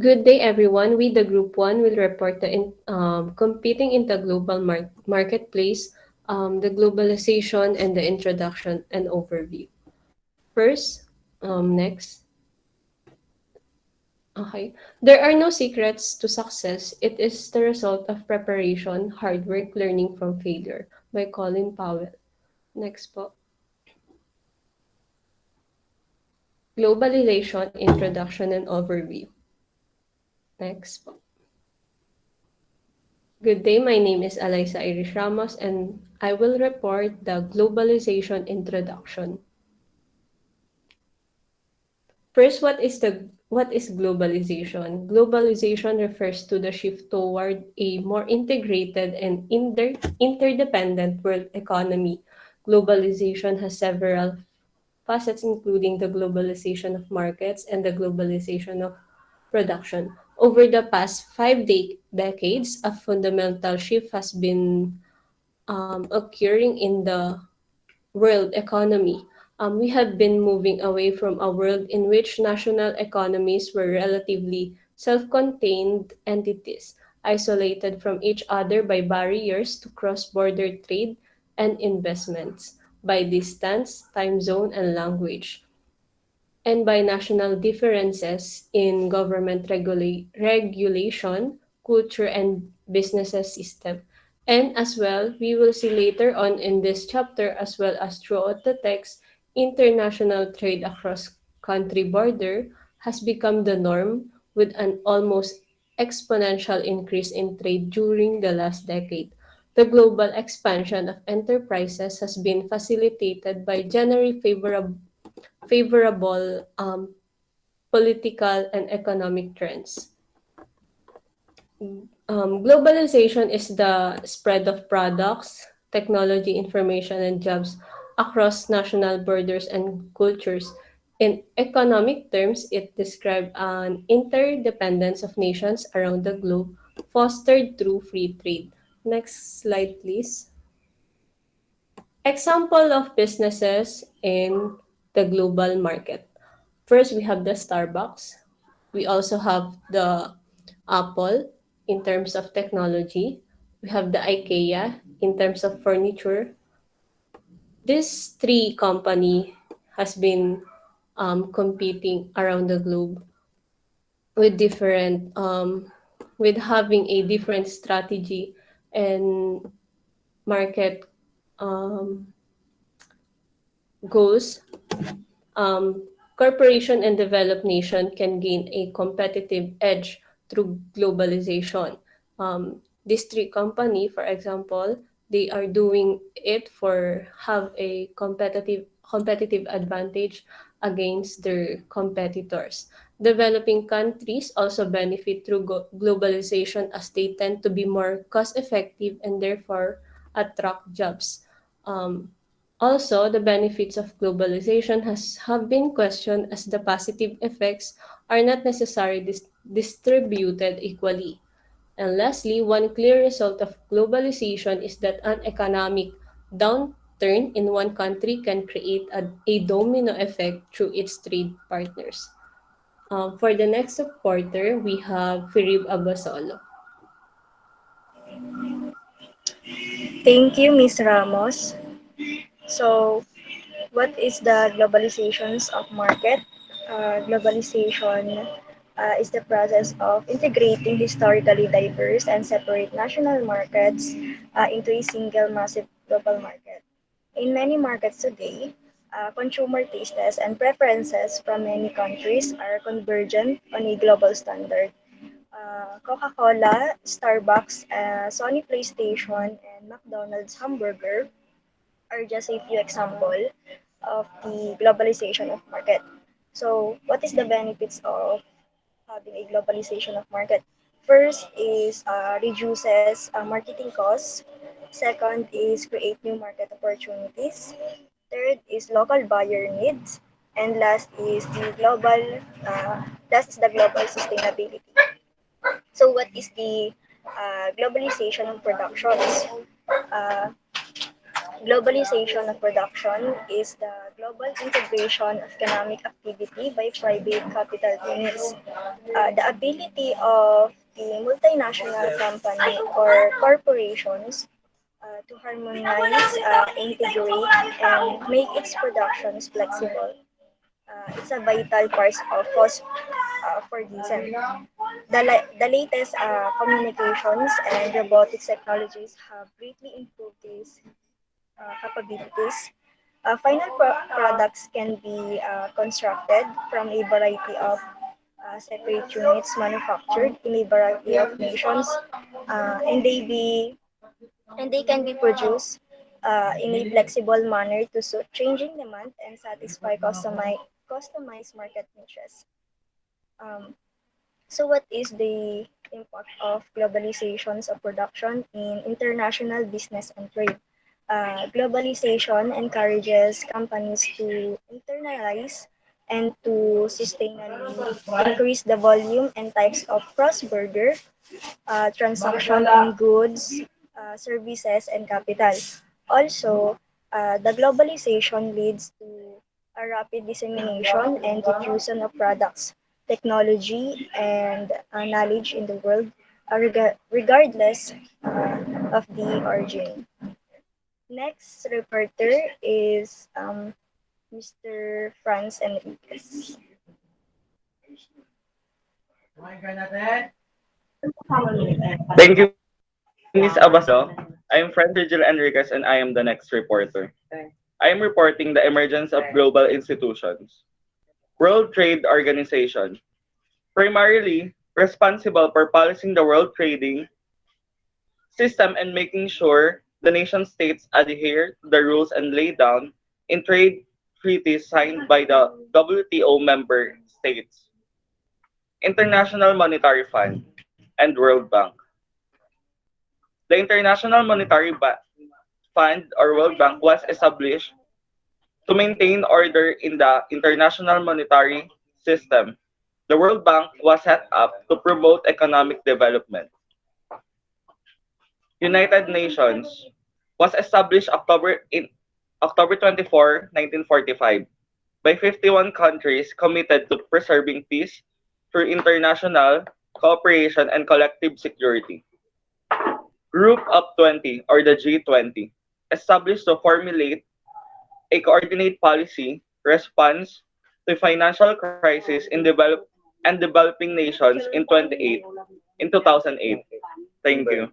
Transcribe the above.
Good day, everyone. We, the Group 1, will report competing in the global marketplace, the globalization, and the introduction and overview. First, next. Okay. There are no secrets to success. It is the result of preparation, hard work, learning from failure by Colin Powell. Next po. Globalization, introduction, and overview. Next po. Good day, my name is Alyssa Irish Ramos and I will report the globalization introduction. First, what is globalization? Globalization refers to the shift toward a more integrated and interdependent world economy. Globalization has several facets including the globalization of markets and the globalization of production. Over the past decades, a fundamental shift has been occurring in the world economy. We have been moving away from a world in which national economies were relatively self contained entities, isolated from each other by barriers to cross border trade and investments, by distance, time zone, and language, and by national differences in government regulation, culture, and businesses system. And as well, we will see later on in this chapter, as well as throughout the text, international trade across country border has become the norm with an almost exponential increase in trade during the last decade. The global expansion of enterprises has been facilitated by generally favorable political and economic trends. Globalization is the spread of products, technology, information, and jobs across national borders and cultures. In economic terms, it describes an interdependence of nations around the globe fostered through free trade. Next slide, please. Example of businesses in the global market. First, we have the Starbucks. We also have the Apple in terms of technology. We have the IKEA in terms of furniture. This three company has been competing around the globe with with having a different strategy and market um, goals. um, Corporation and developed nation can gain a competitive edge through globalization. These three company, for example, they are doing it for have a competitive advantage against their competitors. Developing countries also benefit through globalization as they tend to be more cost effective and therefore attract jobs. Um, Also, the benefits of globalization have been questioned as the positive effects are not necessarily distributed equally. And lastly, one clear result of globalization is that an economic downturn in one country can create a domino effect through its trade partners. For the next supporter, we have Firib Abasolo. Thank you, Ms. Ramos. So, what is the globalizations of market? Globalization is the process of integrating historically diverse and separate national markets into a single massive global market. In many markets today, consumer tastes and preferences from many countries are convergent on a global standard. Coca-Cola, Starbucks, Sony PlayStation, and McDonald's hamburger are just a few examples of the globalization of market. So, what is the benefits of having a globalization of market? First is reduces marketing costs. Second is create new market opportunities. Third is local buyer needs. And uh, last is the global sustainability. So, what is the globalization of productions? Uh, Globalization of production is the global integration of economic activity by private capital units. The ability of the multinational company or corporations to harmonize, integrate, and make its productions flexible. It's a vital part of cost for diesel. The latest communications and robotics technologies have greatly improved these capabilities. Final products can be constructed from a variety of separate units manufactured in a variety of nations, uh, and they be and they can be produced in a flexible manner to suit changing demand and satisfy customized market niches. Um, so, what is the impact of globalizations of production in international business and trade? Globalization encourages companies to internalize and to sustainably increase the volume and types of cross-border transaction in goods, services, and capital. Also, the globalization leads to a rapid dissemination and diffusion of products, technology, and knowledge in the world, regardless of the origin. Next reporter is Mr. Franz Enriquez. Thank you, Miss Abasolo. I am Franz Virgil Enriquez and I am the next reporter. I am reporting the emergence of global institutions. World Trade Organization, primarily responsible for policing the world trading system and making sure the nation states adhere to the rules and laid down in trade treaties signed by the WTO member states, International Monetary Fund, and World Bank. The International Fund or World Bank was established to maintain order in the international monetary system. The World Bank was set up to promote economic development. United Nations was established October 24, 1945 by 51 countries committed to preserving peace through international cooperation and collective security. Group of 20 or the G20 established to formulate a coordinate policy response to financial crisis in developing nations in 2008. Thank you.